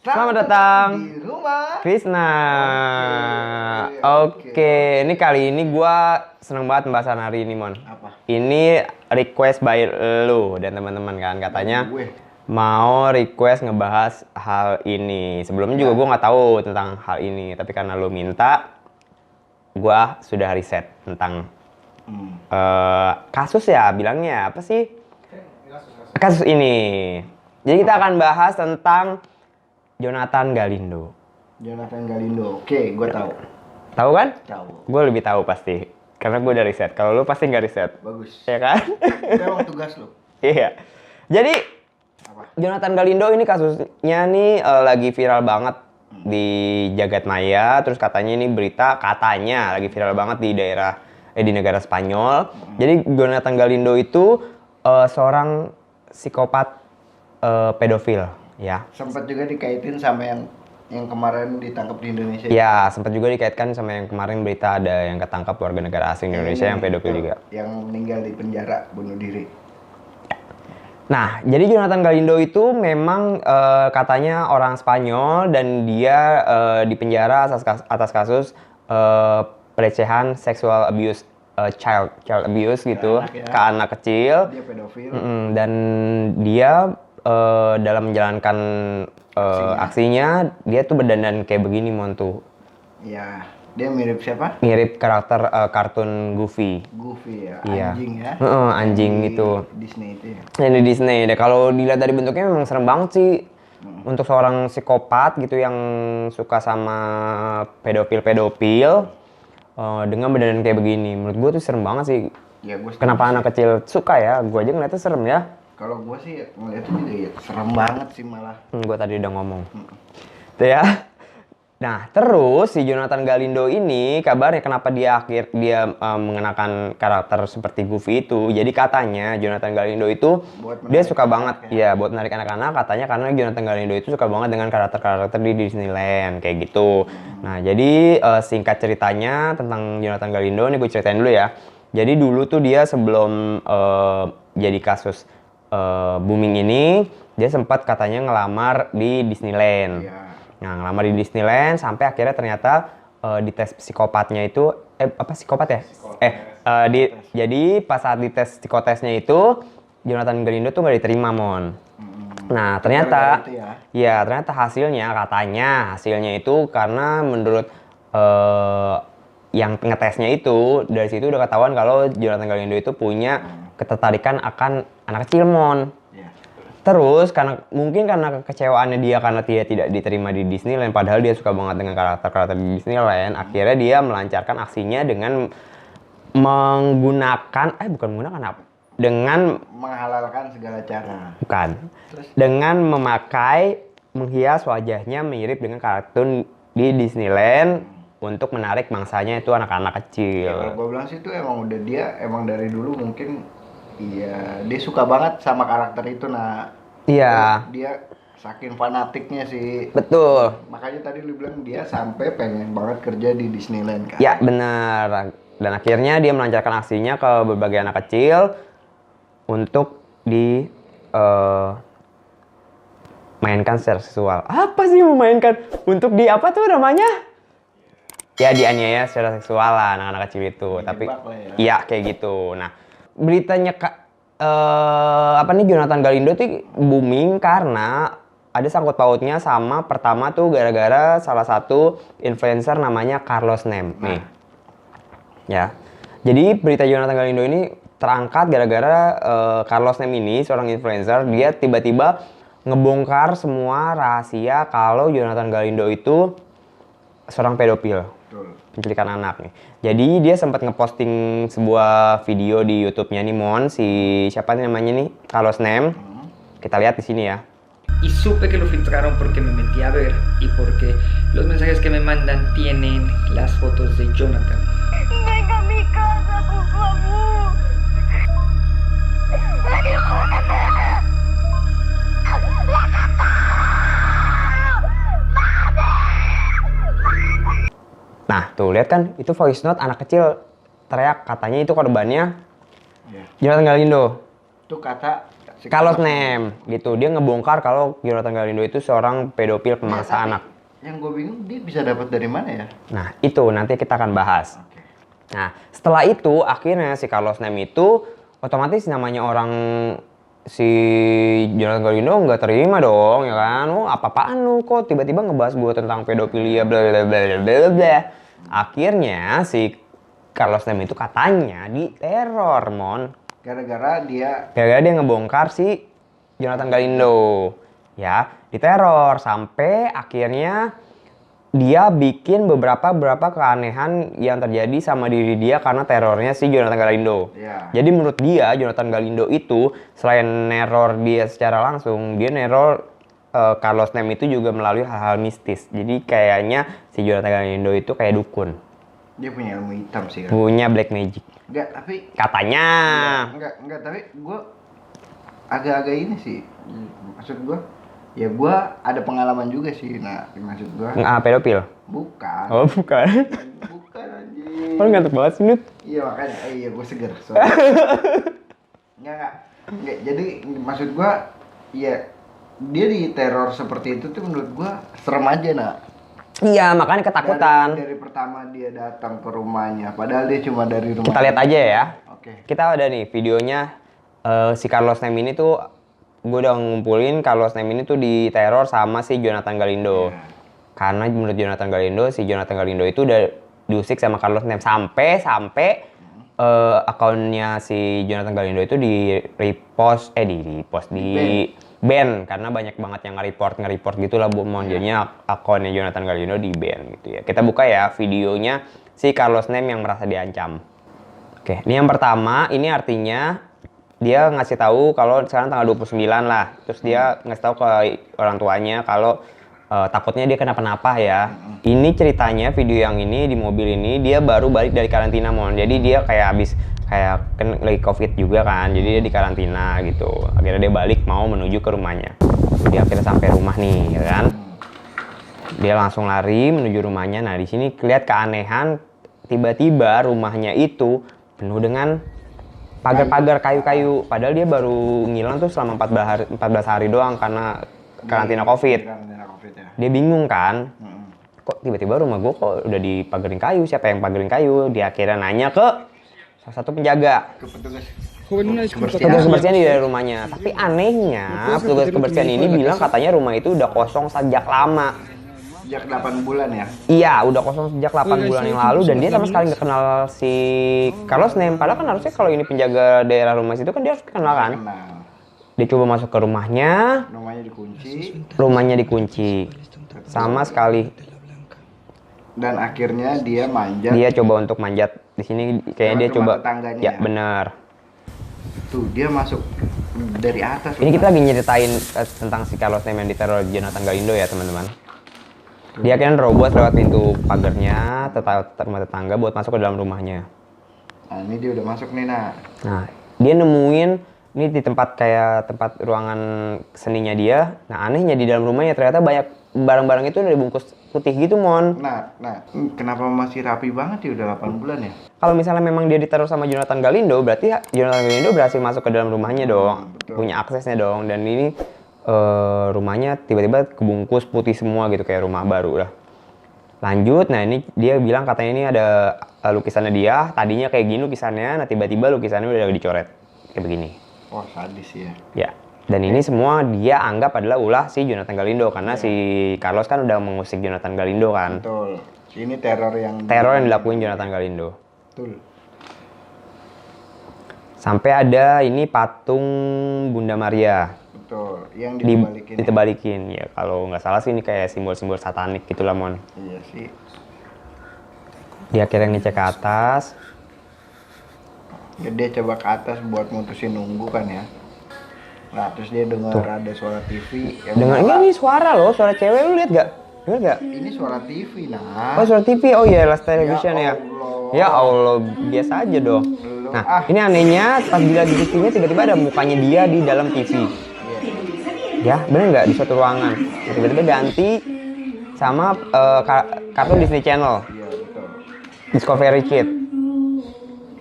Selamat datang di rumah Krisna. Oke. Ini kali ini gua seneng banget pembahasan hari ini, Mon. Apa? Ini request by lu dan teman-teman kan katanya Gue. mau request ngebahas hal ini. Sebelumnya juga gua nggak tahu tentang hal ini, tapi karena lu minta, gua sudah riset tentang kasus ya, bilangnya apa sih? Kasus ini. Jadi kita akan bahas tentang Jonathan Galindo. Jonathan Galindo. Oke, gue tahu. Tahu kan? Tahu. Gue lebih tahu pasti. Karena gue udah riset. Kalau lu pasti nggak riset. Bagus. Ya kan? Itu emang tugas lu. Iya. Jadi Apa? Jonathan Galindo ini kasusnya nih lagi viral banget di jagat maya. Terus katanya ini berita katanya lagi viral banget di daerah di negara Spanyol. Jadi Jonathan Galindo itu seorang psikopat pedofil, ya. Sempat juga dikaitin sama yang kemarin ditangkap di Indonesia. Ya, sempat juga dikaitkan sama yang kemarin berita ada yang ketangkap warga negara asing di Indonesia yang pedofil juga. Yang meninggal di penjara bunuh diri. Nah, jadi Jonathan Galindo itu memang katanya orang Spanyol dan dia dipenjara atas kasus pelecehan sexual abuse, child abuse gitu ke anak kecil. Dia pedofil. Dan dia dalam menjalankan aksinya dia tuh berdandan kayak begini, Mon tuh. Ya, dia mirip siapa? Mirip karakter kartun Goofy. Goofy ya, Iya. anjing ya. Anjing Di gitu. Disney itu ya. Yang di Disney deh. Kalau dilihat dari bentuknya memang serem banget sih. Untuk seorang psikopat gitu yang suka sama pedofil dengan berdandan kayak begini. Menurut gue tuh serem banget sih. Ya, gue Kenapa anak kecil suka ya? Gue aja ngeliatnya serem ya. Kalau gue sih ngeliatnya juga ya serem banget sih malah. Gue tadi udah ngomong. Tuh ya. Nah, terus si Jonathan Galindo ini kabarnya kenapa dia mengenakan karakter seperti Goofy itu. Jadi katanya Jonathan Galindo itu dia suka banget ya buat menarik anak-anak, katanya karena Jonathan Galindo itu suka banget dengan karakter-karakter di Disneyland kayak gitu. Nah, jadi singkat ceritanya tentang Jonathan Galindo ini gue ceritain dulu ya. Jadi dulu tuh dia sebelum jadi kasus booming ini, dia sempat katanya ngelamar di Disneyland. Iya. Nah, ngelamar di Disneyland sampai akhirnya ternyata di tes psikopatnya itu psikopat ya? Jadi pas saat di tes psikotesnya itu Jonathan Galindo tuh nggak diterima, Mon. Nah, ternyata ternyata hasilnya itu karena menurut yang ngetesnya itu dari situ udah ketahuan kalau Jonathan Galindo itu punya ketertarikan akan anak kecil, Mon. Terus karena kekecewaannya dia karena dia tidak diterima di Disneyland, padahal dia suka banget dengan karakter-karakter di Disneyland, akhirnya dia melancarkan aksinya dengan dengan menghalalkan segala cara. Bukan. Dengan menghias wajahnya mirip dengan kartun di Disneyland untuk menarik mangsanya itu anak-anak kecil. Ya, kalau gue bilang sih itu emang udah dia emang dari dulu mungkin dia suka banget sama karakter itu. Nah, iya. Dia saking fanatiknya sih. Betul. Makanya tadi lu bilang dia sampai pengen banget kerja di Disneyland kan. Ya, benar. Dan akhirnya dia melancarkan aksinya ke berbagai anak kecil untuk mainkan secara seksual. Apa sih memainkan? Untuk di apa tuh namanya? Ya, dianiaya secara seksual lah anak-anak kecil itu. Tapi iya kayak gitu. Nah, beritanya Jonathan Galindo tuh booming karena ada sangkut pautnya sama pertama tuh gara-gara salah satu influencer namanya Carlos Nem nih. Ya. Jadi berita Jonathan Galindo ini terangkat gara-gara Carlos Nem ini seorang influencer, dia tiba-tiba ngebongkar semua rahasia kalau Jonathan Galindo itu seorang pedofil. Penculikan anak nih. Jadi dia sempat ngeposting sebuah video di YouTube-nya nih, Mon, si siapa nih namanya nih? Carlos Nem. Kita lihat di sini ya. Y supe que lo filtraron porque me metí a ver y porque los mensajes que me mandan tienen las fotos de Jonathan. Venga a mi casa, por favor. Nah, tuh lihat kan, itu voice note anak kecil teriak, katanya itu korbannya Jonathan Galindo. Itu kata Carlos Nem gitu. Dia ngebongkar kalau Jonathan Galindo itu seorang pedofil pemangsa anak. Yang gue bingung dia bisa dapat dari mana ya? Nah, itu nanti kita akan bahas. Oke. Nah, setelah itu akhirnya si Carlos Nem itu otomatis namanya orang si Jonathan Galindo nggak terima dong, ya kan? Oh, apa-apaan lu kok tiba-tiba ngebahas gue tentang pedofilia bla bla bla bla bla bla. Akhirnya si Carlos Nem itu katanya diteror, Mon. Gara-gara dia Ngebongkar si Jonathan Galindo. Ya, diteror sampai akhirnya dia bikin beberapa keanehan yang terjadi sama diri dia karena terornya si Jonathan Galindo. Ya. Jadi menurut dia Jonathan Galindo itu selain neror dia secara langsung, dia neror Carlos Nem itu juga melalui hal-hal mistis. Jadi kayaknya si Jonathan Galindo itu kayak dukun, dia punya ilmu hitam sih kan. punya black magic. Enggak, tapi Katanya. enggak, tapi gue agak-agak ini sih. Maksud gue, ya gue ada pengalaman juga sih. Nah, maksud gue Pedofil. bukan. Oh, bukan. Bukan anjing. Oh, ngantuk banget sih, Nut. Iya makanya, iya gue seger. Sorry. Enggak. Jadi maksud gue, ya dia diteror seperti itu tuh menurut gue serem aja nak. Iya, makanya ketakutan. Dari pertama dia datang ke rumahnya, padahal dia cuma dari rumah. Kita lihat aja ya. Oke. Kita ada nih videonya si Carlos Nem ini tuh, gue udah ngumpulin Carlos Nem ini tuh diteror sama si Jonathan Galindo. Iya. Karena menurut Jonathan Galindo, si Jonathan Galindo itu udah diusik sama Carlos Nem sampai akunnya si Jonathan Galindo itu di ban karena banyak banget yang nge-report gitulah Bu Mon. Jadinya akunnya Jonathan Galindo di ban gitu ya. Kita buka ya videonya si Carlos Nem yang merasa diancam. Oke, ini yang pertama, ini artinya dia ngasih tahu kalau sekarang tanggal 29 lah. Terus dia ngasih tahu ke orang tuanya kalau takutnya dia kenapa-napa ya. Ini ceritanya video yang ini di mobil ini dia baru balik dari karantina Mon. Jadi dia kayak lagi COVID juga kan. Jadi dia di karantina gitu. Akhirnya dia balik mau menuju ke rumahnya. Dia akhirnya sampai rumah nih, ya kan. Dia langsung lari menuju rumahnya. Nah, di sini lihat keanehan, tiba-tiba rumahnya itu penuh dengan pagar-pagar kayu-kayu. Padahal dia baru ngilang tuh selama 14 hari doang karena karantina COVID. Karantina COVID ya. Dia bingung kan, kok tiba-tiba rumah gue kok udah dipagerin kayu, siapa yang pagerin kayu? Dia akhirnya nanya ke salah satu penjaga. Ke petugas Petugas kebersihan di dalam rumahnya. Tapi anehnya, petugas kebersihan ini bilang katanya rumah itu udah kosong sejak lama. sejak 8 bulan ya. Iya, udah kosong sejak 8 bulan yang lalu dan dia sama sekali nggak kenal si Carlos Nem. Padahal kan harusnya kalau ini penjaga daerah rumah situ kan dia harus kenal kan. Kenal. Dia coba masuk ke rumahnya, Rumahnya dikunci. sama sekali. Dan akhirnya dia manjat. Dia coba untuk manjat di sini kayaknya dia Lewat coba. rumah tetangganya Ya ya? benar. Tuh dia masuk dari atas. Ini kita lagi nyeritain tentang si Carlos Nem yang diteror Jonathan Galindo ya teman-teman. Dia akhirnya nerobos lewat pintu pagarnya rumah tetangga buat masuk ke dalam rumahnya. Nah ini dia udah masuk nih nak. Nah, dia nemuin ini di tempat ruangan seninya dia. Nah, anehnya di dalam rumahnya ternyata banyak barang-barang itu udah dibungkus putih gitu, Mon. Nah, kenapa masih rapi banget ya udah 8 bulan ya? Kalau misalnya memang dia ditaruh sama Jonathan Galindo, berarti Jonathan Galindo berhasil masuk ke dalam rumahnya dong. Betul. Punya aksesnya dong. Dan ini rumahnya tiba-tiba kebungkus putih semua gitu kayak rumah baru lah. Lanjut, nah ini dia bilang katanya ini ada lukisannya dia. Tadinya kayak gini lukisannya, nah tiba-tiba lukisannya udah dicoret kayak begini. Oh sadis ya. Ya, dan ini semua dia anggap adalah ulah si Jonathan Galindo karena si Carlos kan udah mengusik Jonathan Galindo kan. Betul. Ini teror yang Dilakuin Jonathan Galindo. Betul. Sampai ada ini patung Bunda Maria Betul. Yang ditebalikin. ditebalikin. Ya kalau nggak salah sih ini kayak simbol-simbol satanik gitulah, Mon. Iya sih. Dia akhirnya ngecek ke atas. Ya, dia coba ke atas buat mutusin nunggu kan ya. Nah terus dia dengar ada suara TV. Yang Dengan nyala. ini suara loh, suara cewek lu lihat gak? Dengar gak? Ini suara TV nah. Oh suara TV, oh iya Last Television ya. Allah. Ya Allah, biasa aja dong. Belum. Nah, ini anehnya pas dilihat di TV-nya tiba-tiba ada mukanya dia di dalam TV. Iya. Ya, bener nggak di suatu ruangan? Tiba-tiba ganti sama kartun Disney Channel, Iya betul. Discovery Kids.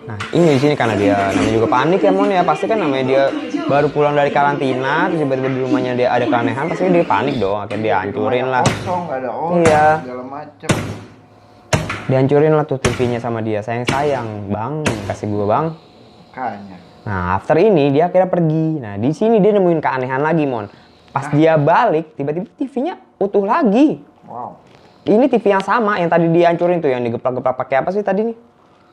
Nah, ini di sini karena dia namanya juga panik ya Mon ya, pasti kan namanya dia baru pulang dari karantina terus tiba-tiba di rumahnya dia ada keanehan, pasti dia panik dong, akhirnya dia hancurin lah. Kosong, nggak ada orang, Iya. segala macem. Dihancurin lah tuh TV-nya sama dia. Sayang bang, kasih gua bang. Makanya. Nah after ini dia akhirnya pergi. Nah di sini dia nemuin keanehan lagi Mon. Pas dia balik tiba-tiba TV-nya utuh lagi. Wow. Ini TV yang sama yang tadi dihancurin tuh, yang digeplak-geplak pakai apa sih tadi nih?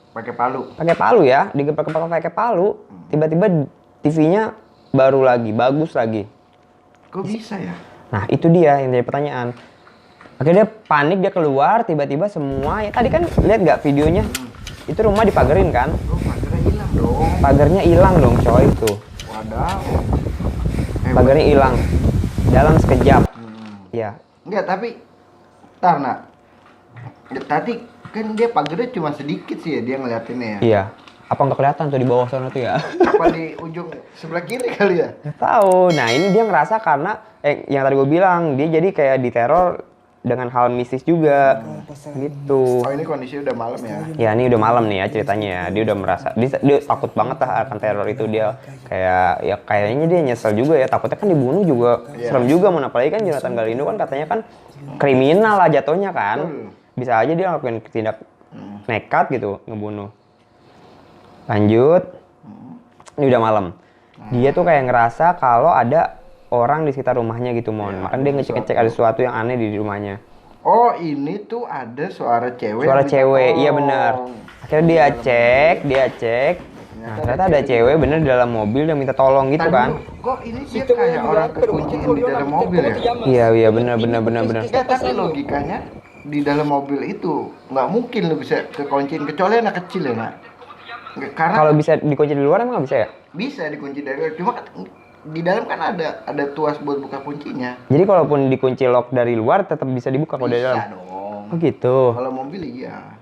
Pakai palu. Pakai palu ya, digeplak-geplak pakai palu. Tiba-tiba TV-nya baru lagi, bagus lagi. Kok bisa ya? Nah itu dia yang jadi pertanyaan. Akhirnya dia panik, dia keluar, tiba-tiba semua ya tadi kan lihat nggak videonya? Itu rumah dipagerin kan? Bro, pagernya hilang dong. Pagarnya hilang dong coy itu. Wadaw. Pagarnya hilang dalam sekejap. Ya. Enggak, tapi tar nak. Ya, tadi kan dia pagernya cuma sedikit sih ya dia ngeliatinnya ya. Iya. Apa nggak kelihatan tuh di bawah sana tuh ya? Apa di ujung sebelah kiri kali ya? Nggak tahu. Nah ini dia ngerasa karena yang tadi gue bilang dia jadi kayak diteror dengan hal mistis juga gitu. Oh ini kondisi udah malam ya? Ya ini udah malam nih ya ceritanya ya. Dia udah merasa dia takut banget lah akan teror itu. Dia kayak ya kayaknya dia nyesel juga ya, takutnya kan dibunuh juga. Serem juga, mau apalagi kan Jonathan Galindo kan katanya kan kriminal lah jatuhnya kan. Bisa aja dia ngelakuin tindak nekat gitu ngebunuh. Lanjut. Ini udah malam. Dia tuh kayak ngerasa kalau ada orang di sekitar rumahnya gitu Mon. Makanya dia ngecek-ngecek ada sesuatu yang aneh di rumahnya. Oh ini tuh ada suara cewek. Suara yang cewek, minta iya tolong. benar. Akhirnya dia cek. Nah, ternyata ada cewek bener di dalam mobil yang minta tolong gitu Tadi kan. dulu, kok ini dia kayak orang kekuncian di dalam mobil ya? Iya bener. Ya tapi logikanya di dalam mobil itu nggak mungkin lo bisa kekuncian kecuali anak kecil ya nak. Nggak, karena Kalau bisa dikunci di luar emang nggak bisa ya? bisa dikunci dari luar, cuma kan di dalam kan ada tuas buat buka kuncinya. Jadi kalaupun dikunci lock dari luar tetap bisa dibuka kalau dari Bisa dalam. dong. Oh gitu. Kalau mobil iya.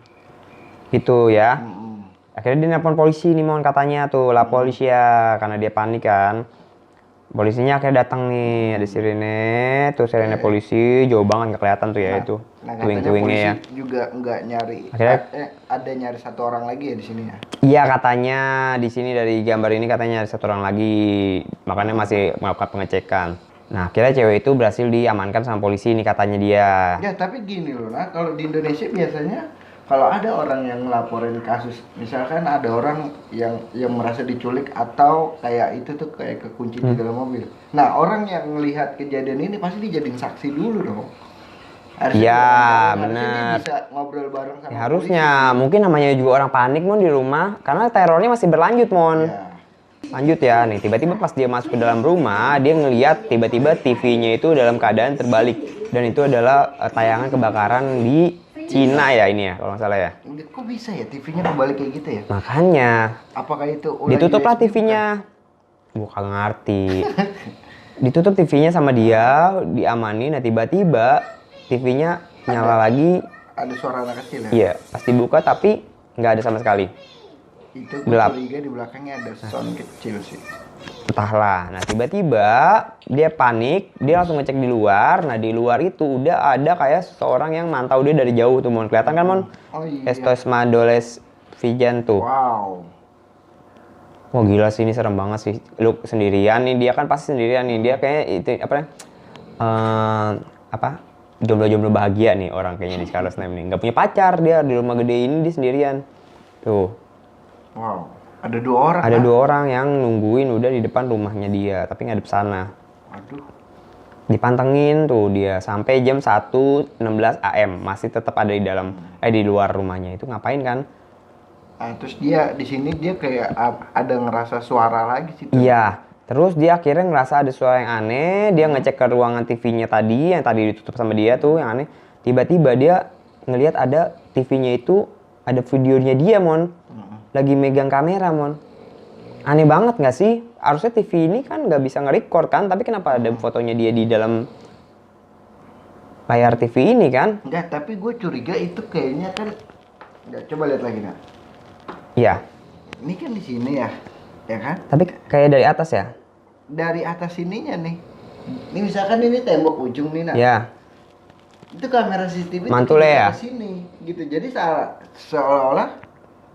Gitu ya. Mm-mm. Akhirnya dia nelpon polisi nih Mon, katanya tuh lah polisi ya, karena dia panik kan. Polisinya akhirnya datang nih, ada sirene, tuh sirene polisi jauh banget nggak kelihatan tuh ya itu. Nah katanya Tuing-tuingnya polisi ya. juga nggak nyari. Akhirnya- Ada nyari satu orang lagi ya di sini ya. Iya katanya di sini dari gambar ini katanya ada satu orang lagi, makanya masih melakukan pengecekan. Nah akhirnya cewek itu berhasil diamankan sama polisi ini katanya dia. Ya tapi gini loh, nah kalau di Indonesia biasanya kalau ada orang yang ngelaporin kasus, misalkan ada orang yang merasa diculik atau kayak itu tuh kayak kekunci di dalam mobil. Nah orang yang melihat kejadian ini pasti dijadiin saksi dulu dong. Iya, dia benar. bisa ngobrol bareng sama Ya, harusnya mungkin namanya juga orang panik Mon di rumah karena terornya masih berlanjut Mon. polisi. Ya. Lanjut ya nih, tiba-tiba pas dia masuk ke dalam rumah dia ngeliat tiba-tiba TV-nya itu dalam keadaan terbalik dan itu adalah tayangan kebakaran di Cina ya ini ya kalau nggak salah ya. Kok bisa ya TV-nya kebalik kayak gitu ya? Makanya Apakah itu ulah ditutuplah USB? TV-nya. Gua kagak ngerti. Ditutup TV-nya sama dia, diamani. Nah tiba-tiba TV-nya nyala lagi. Ada suara anak kecil ya? Iya, pas dibuka tapi nggak ada sama sekali. Itu gue Gelap. curiga di belakangnya ada sound kecil sih. Entahlah. Nah tiba-tiba dia panik, dia langsung ngecek di luar. Nah di luar itu udah ada kayak seseorang yang mantau dia dari jauh tuh Mon. Kelihatan kan Mon? Oh iya. Estos Madoles Vijan tuh. Wow. Wah gila sih ini serem banget sih. Lu sendirian nih, dia kan pasti sendirian nih. Dia kayak itu apa? Jomblo-jomblo bahagia nih orang kayaknya di Carlos Name nih. Nggak punya pacar dia di rumah gede ini dia sendirian. Tuh. Wow. Ada dua orang. Ada kan? 2 orang yang nungguin udah di depan rumahnya dia, tapi ngadep sana. Aduh. Dipantengin tuh dia sampai jam 1.16 AM masih tetap ada di dalam di luar rumahnya. Itu ngapain kan? Nah, terus dia di sini dia kayak ada ngerasa suara lagi sih. Iya. Terus dia akhirnya ngerasa ada suara yang aneh, dia ngecek ke ruangan TV-nya tadi yang tadi ditutup sama dia tuh yang aneh. Tiba-tiba dia ngelihat ada TV-nya itu ada videonya dia Mon. Lagi megang kamera Mon. Aneh banget nggak sih? Harusnya TV ini kan nggak bisa nge-record kan, tapi kenapa ada fotonya dia di dalam layar TV ini kan? Enggak, tapi gue curiga itu kayaknya kan. Enggak, coba lihat lagi nak. Iya. Ini kan di sini ya, ya kan? Tapi kayak dari atas ya? Dari atas sininya nih. Ini misalkan ini tembok ujung nih nak. Ya. Itu kamera CCTV Mantul itu ya? ke sini gitu. Jadi seolah-olah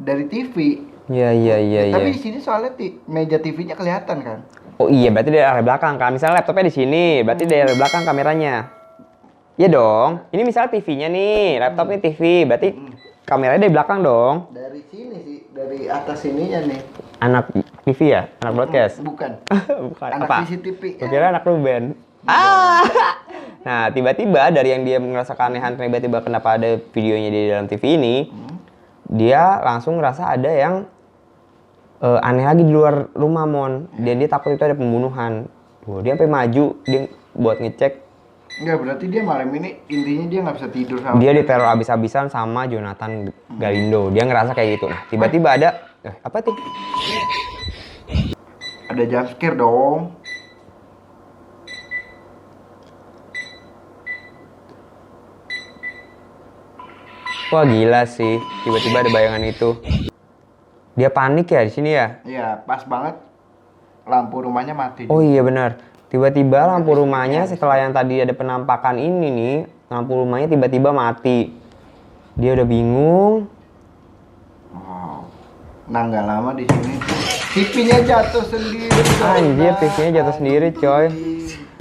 dari TV Iya. Tapi di sini soalnya meja TV-nya kelihatan kan. Oh iya, berarti dari arah belakang kan. Misalnya laptopnya di sini, berarti dari arah belakang kameranya. Iya dong. Ini misalnya TV-nya nih, laptopnya TV, berarti kameranya dari belakang dong. Dari sini sih, dari atas sininya nih. Anak TV ya? Anak broadcast? Bukan. Bukan. Anak Apa? CCTV. Gue kira anak Ruben. Nah, tiba-tiba dari yang dia merasa keanehan, tiba-tiba kenapa ada videonya di dalam TV ini, dia langsung ngerasa ada yang aneh lagi di luar rumah, Mon. Dan dia takut itu ada pembunuhan. Tuh, dia sampai maju, dia buat ngecek. Enggak, berarti dia malam ini intinya dia nggak bisa tidur sama. Dia diteror abis-abisan sama Jonathan Galindo. Dia ngerasa kayak gitu. Nah, tiba-tiba ada, apa tuh? Ada jump scare dong. Wah gila sih, tiba-tiba ada bayangan itu. Dia panik ya di sini ya? Iya, pas banget lampu rumahnya mati. Oh iya benar. Tiba-tiba lampu rumahnya setelah yang tadi ada penampakan ini nih, lampu rumahnya tiba-tiba mati. Dia udah bingung. Wow. Nah, nggak lama di sini TV-nya jatuh sendiri. Anjir, TV-nya jatuh sendiri, coy.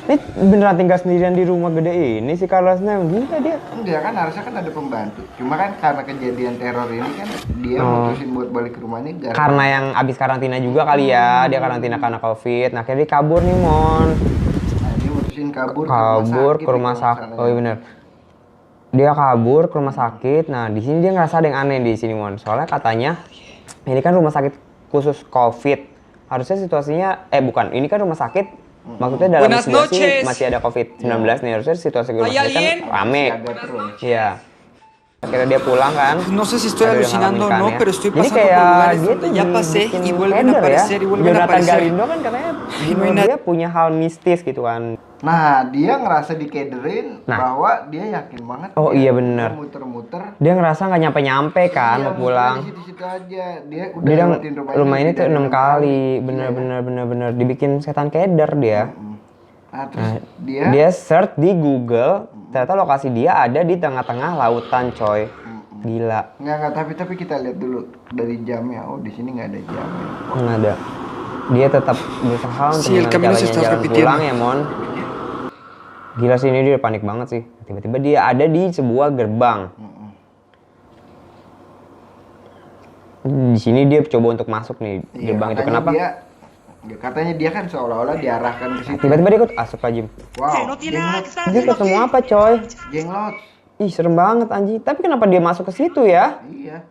Ini beneran tinggal sendirian di rumah gede ini si Carlos Nem. Gila dia. Enggak kan, harusnya kan ada pembantu. Cuma kan karena kejadian teror ini kan dia mutusin buat balik ke rumahnya Karena yang abis karantina juga kali ya, dia karantina karena COVID. Nah, akhirnya dia kabur nih, Mon. Nah, dia mutusin kabur Ke rumah sakit. Oh iya bener. Dia kabur ke rumah sakit. Nah, di sini dia ngerasa ada yang aneh di sini, Mon. Soalnya katanya ini kan rumah sakit khusus COVID. Harusnya situasinya bukan, ini kan rumah sakit. Maksudnya dalam Buenas situasi noches. masih ada COVID-19 nih. Harusnya situasi rumah sakit kan rame. Siaga terus. Iya. Akhirnya dia pulang kan. No sé si estoy Ada yang alucinando o ngalamin no, kan ya. pero estoy Jadi pasando kayak por lugares dia donde tuh ya pasé bikin y vuelven a header aparecer y vuelven a Jonathan aparecer. Galindo kan katanya no hay dia punya hal mistis gitu kan. Nah, dia ngerasa dikederin Nah. bahwa dia yakin banget. Oh, dia iya bener. Muter-muter. Dia ngerasa nggak nyampe-nyampe kan Iya, mau pulang. di situ-situ aja. Dia udah Dia lewatin rumah ini lebih tuh dari 6 kali. Iya. Bener dibikin setan keder dia. Nah, terus Dia search di Google, ternyata lokasi dia ada di tengah-tengah lautan, coy. Gila. Nggak, tapi kita lihat dulu dari jamnya. Oh, di sini nggak ada jamnya. Nggak ada. Dia tetap berusaha untuk Si, el gimana camino se caranya está jalan repitiendo. pulang ya, Mon. Gila sih, ini dia panik banget sih. Tiba-tiba dia ada di sebuah gerbang. Di sini dia coba untuk masuk nih gerbang itu. Katanya Kenapa? Katanya dia kan seolah-olah diarahkan ke situ. Tiba-tiba dia ikut asuk aja. Wow, Dia ketemu apa, coy? jenglot. Ih, serem banget anjing. Tapi kenapa dia masuk ke situ ya? Iya.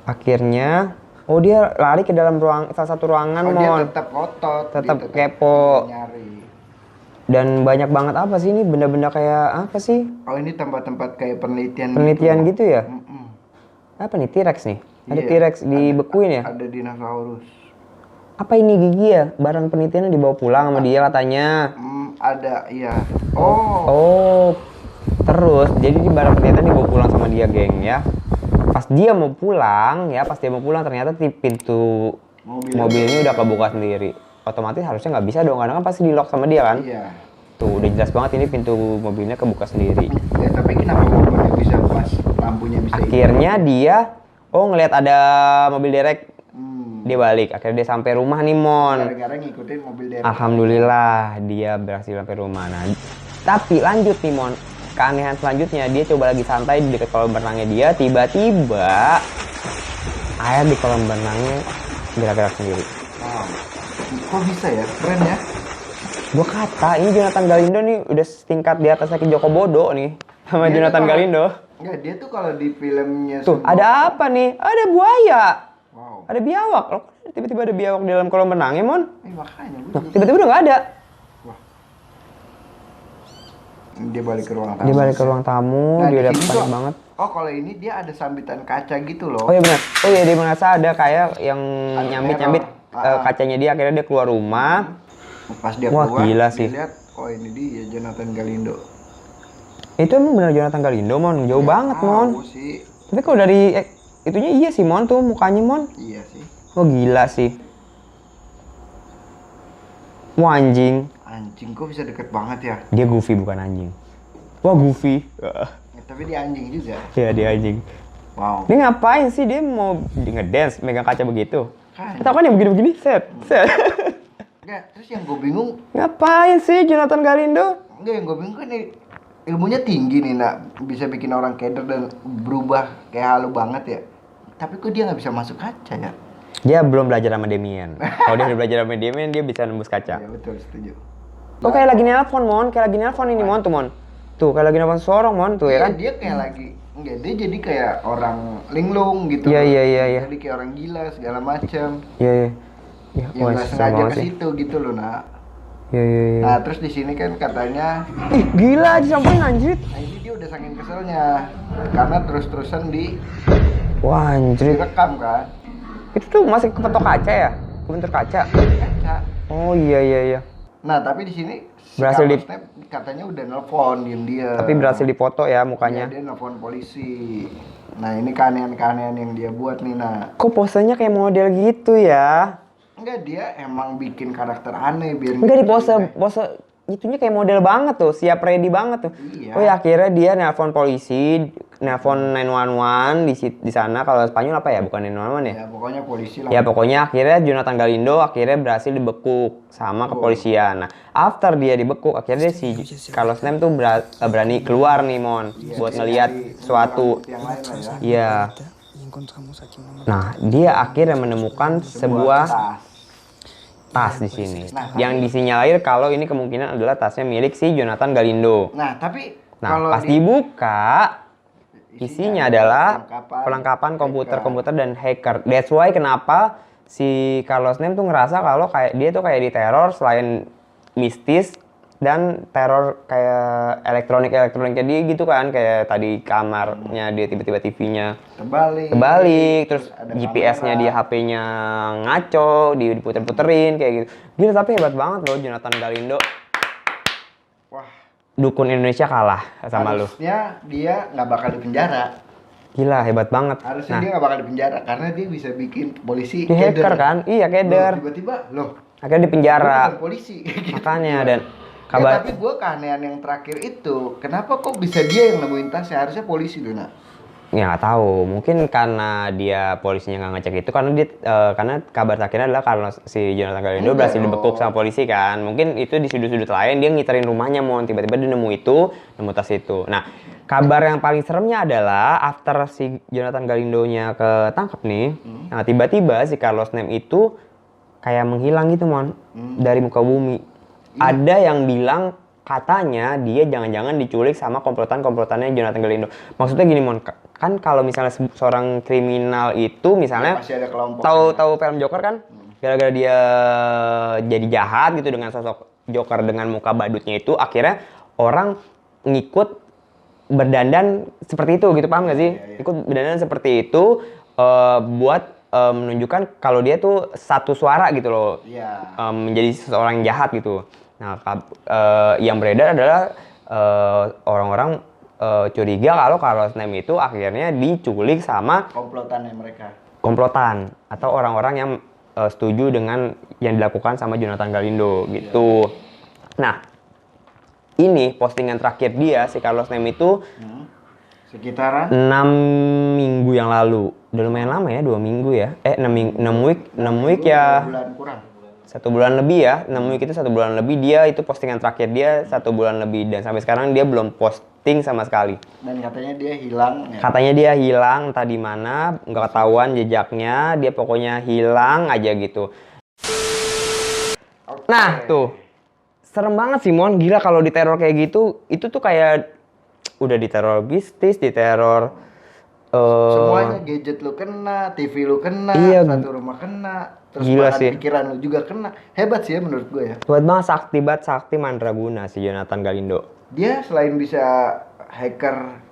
Akhirnya, oh dia lari ke dalam salah satu ruangan, Oh, dia Mon. tetap otot. Tetap dia kepo. nyari. Dan banyak banget apa sih ini? Benda-benda kayak apa sih? Oh, ini tempat-tempat kayak penelitian. Penelitian gitu ya? Mm-mm. Apa nih? T-Rex nih? Ada Iya. T-Rex dibekuin ya? Ada dinosaurus. Apa ini gigi ya? Barang penelitiannya dibawa pulang sama dia katanya. Ada, iya. Oh. Oh, terus jadi di barang penelitian dibawa pulang sama dia, geng ya. Pas dia mau pulang ternyata di pintu mobilnya udah kebuka sendiri. Otomatis harusnya nggak bisa dong, karena kan pasti di lock sama dia kan. Iya. Tuh udah jelas banget ini pintu mobilnya kebuka sendiri. Ya, tapi kenapa mobilnya bisa pas lampunya bisa Akhirnya dia ngelihat ada mobil derek. Hmm. Dia balik, akhirnya dia sampai rumah nih, Mon. Gara-gara ngikutin mobil derek. Alhamdulillah dia berhasil sampai rumah. Nah, tapi lanjut nih, Mon. Keanehan selanjutnya, dia coba lagi santai di dekat kolam berenangnya dia, tiba-tiba air di kolam berenangnya gerak-gerak sendiri. Wow. Kok bisa ya? Keren ya. Gua kata, ini Jonathan Galindo nih udah setingkat di atasnya Ki Joko Bodo nih sama Dia Jonathan tuh Galindo. Enggak, dia tuh kalau di filmnya Tuh, Sumbo- ada apa nih? Ada buaya. Wow. Ada biawak. Loh, tiba-tiba ada biawak di dalam kolam berenangnya, Mon. Makanya gue Tuh, tiba-tiba udah nggak ada. dia balik ke ruang tamu. Dia balik ke ruang tamu, Nah, dia di udah sini panik tuh- banget. Oh, kalau ini dia ada sambitan kaca gitu loh. Oh iya benar. Oh iya, dia merasa ada kayak yang Ada nyambit-nyambit teror. kacanya dia, akhirnya dia keluar rumah. Pas dia Wah, keluar, gila sih. dilihat, oh ini dia Jonathan Galindo. Itu emang benar Jonathan Galindo, Mon. Jauh banget, Mon. Tahu sih. Tapi kalau dari itunya iya sih, Mon, tuh mukanya, Mon. Iya sih. Oh gila sih. Wah anjing. Anjing kok bisa deket banget ya? Dia Goofy bukan anjing. Wah Goofy. Ya, tapi dia anjing juga. Ya dia anjing. Wow. Dia ngapain sih? Dia mau ngedance, megang kaca begitu. Kan. Atau kan yang begini-begini, set. Enggak, terus yang gue bingung, Ngapain sih Jonathan Galindo? enggak yang gue bingung kan ilmunya tinggi nih nak, bisa bikin orang keder dan berubah kayak halu banget ya. Tapi kok dia nggak bisa masuk kaca ya? Dia belum belajar sama Damien. Kalau dia udah belajar sama Damien, dia bisa nembus kaca. Ya betul, setuju. Oh, kayak lagi nelpon, Mon. Kayak lagi nelpon ini, Mon, tuh, Mon. Tuh, kayak lagi nelpon seorang, Mon, tuh, ya Iya, kan? dia kayak lagi, enggak, dia jadi kayak orang linglung gitu. Iya, loh. iya, iya, iya. Jadi kayak orang gila segala macam. Iya, iya. Ya, Yang nggak serem sengaja banget ke sih. situ gitu loh, nak. Iya, iya, iya. Nah, terus di sini kan katanya, Ih, gila aja sampai anjrit. nah ini dia udah saking keselnya karena terus-terusan Wah, anjrit. direkam kan. Itu tuh masih kepetok kaca ya? Kebentur kaca. Kaca. Oh, iya, iya, iya. Nah, tapi di sini si Berhasil Carlos Snap katanya udah nelpon diem-diem. Tapi berhasil dipoto ya Iya, mukanya. dia nelpon polisi. Nah, ini keanehan-keanehan yang dia buat nih, nah. Kok posenya kayak model gitu ya? Enggak, dia emang bikin karakter aneh biar Enggak di pose itunya kayak model banget tuh, siap ready banget tuh. Iya. Oh ya akhirnya dia nelpon polisi, nelpon 911 di sana. Kalau Spanyol apa ya? Bukan 911 ya? Ya, pokoknya polisi lah. Ya pokoknya akhirnya Jonathan Galindo akhirnya berhasil dibekuk sama kepolisian. Nah, after dia dibekuk akhirnya si Carlos Slim tuh berani keluar nih, Mon, Iya, buat dia ngelihat nyari sesuatu. bukti yang lain lah ya. Iya. Nah, dia akhirnya menemukan sebuah tas di sini. Nah, yang disinyalir kalau ini kemungkinan adalah tasnya milik si Jonathan Galindo. Nah, tapi Nah, kalau pas dibuka isinya adalah perlengkapan hacker. komputer dan hacker. That's why kenapa si Carlos Slim tuh ngerasa kalau kayak dia tuh kayak diteror selain mistis dan teror kayak elektronik dia gitu kan, kayak tadi kamarnya dia tiba-tiba TV-nya kebalik, terus ada GPS-nya kamera. dia HP-nya ngaco, diputer-puterin kayak gitu. Gila, tapi hebat banget loh Jonathan Galindo. Wah, Dukun Indonesia kalah sama lu. harusnya dia nggak bakal dipenjara. Gila, hebat banget. Harusnya Nah, dia nggak bakal dipenjara karena dia bisa bikin polisi di hacker kan? Iya, keder. Tiba-tiba, loh, Akhirnya di penjara. bukan polisi. Gitu. Makanya dan Ya, kabar tapi gue keanehan yang terakhir itu, kenapa kok bisa dia yang nemuin tasnya? Harusnya polisi loh, nak. ya nggak tahu, mungkin karena dia polisinya nggak ngecek itu karena dia karena kabar terakhirnya adalah karena si Jonathan Galindo Enggak berhasil dong. dibekuk sama polisi kan. Mungkin itu di sudut-sudut lain dia ngiterin rumahnya, Mon, tiba-tiba dia nemu tas itu. Nah, kabar yang paling seremnya adalah after si Jonathan Galindonya ketangkep nih, nah tiba-tiba si Carlos Slim itu kayak menghilang gitu, Mon, dari muka bumi. Ada yang bilang katanya dia jangan-jangan diculik sama komplotannya Jonathan Galindo. Maksudnya gini, Mon, kan kalau misalnya seorang kriminal itu misalnya Masih ada kelompok. tahu film Joker kan, gara-gara dia jadi jahat gitu dengan sosok Joker dengan muka badutnya itu, akhirnya orang ngikut berdandan seperti itu gitu, paham gak sih? Iya. Ikut berdandan seperti itu buat menunjukkan kalau dia tuh satu suara gitu loh, Iya. menjadi seseorang yang jahat gitu. Nah, yang beredar adalah orang-orang curiga kalau Carlos Slim itu akhirnya diculik sama Komplotannya mereka. komplotan atau orang-orang yang setuju dengan yang dilakukan sama Jonathan Galindo gitu. Nah, ini postingan terakhir dia si Carlos Slim itu Sekitaran 6 minggu yang lalu. Udah lumayan lama ya, 2 minggu ya. 6 week ya. bulan kurang. 1 bulan lebih ya, 6 week itu 1 bulan lebih. Dia itu postingan terakhir dia 1 bulan lebih dan sampai sekarang dia belum posting sama sekali. Dan katanya dia hilang ya. Katanya dia hilang entah di mana, nggak ketahuan jejaknya, dia pokoknya hilang aja gitu. Oke. Nah tuh, serem banget sih, Mon. Gila kalau diteror kayak gitu, itu tuh kayak udah diteror bisnis, diteror Semuanya, gadget lu kena, TV lu kena, Iya. satu rumah kena, terus Gila bahkan sih. pikiran lu juga kena. Hebat sih ya menurut gue ya. Buat banget sakti mandraguna si Jonathan Galindo. Dia selain bisa hacker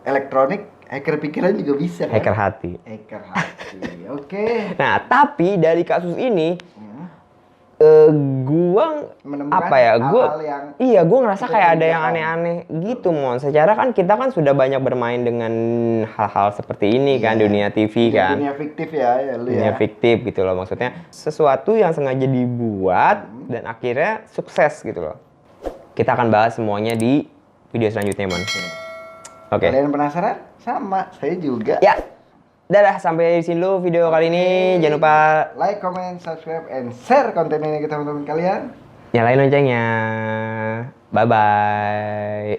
elektronik, hacker pikiran juga bisa kan? Hacker hati. Hacker hati. Oke. Nah, tapi dari kasus ini gua Menemukan apa ya? hal-hal yang Gua ngerasa kayak ada yang mencurigakan. aneh-aneh gitu, Mon. Secara kan kita kan sudah banyak bermain dengan hal-hal seperti ini kan, dunia TV kan. Dunia fiktif ya lu Dunia ya. fiktif gitu loh, maksudnya sesuatu yang sengaja dibuat dan akhirnya sukses gitu loh. Kita akan bahas semuanya di video selanjutnya, Mon. Oke. Kalian penasaran? Sama, saya juga. Ya, Dadah, sampai di sini dulu video kali ini. Jangan lupa like, comment, subscribe, and share konten ini ke teman-teman kalian. nyalain loncengnya. Bye bye.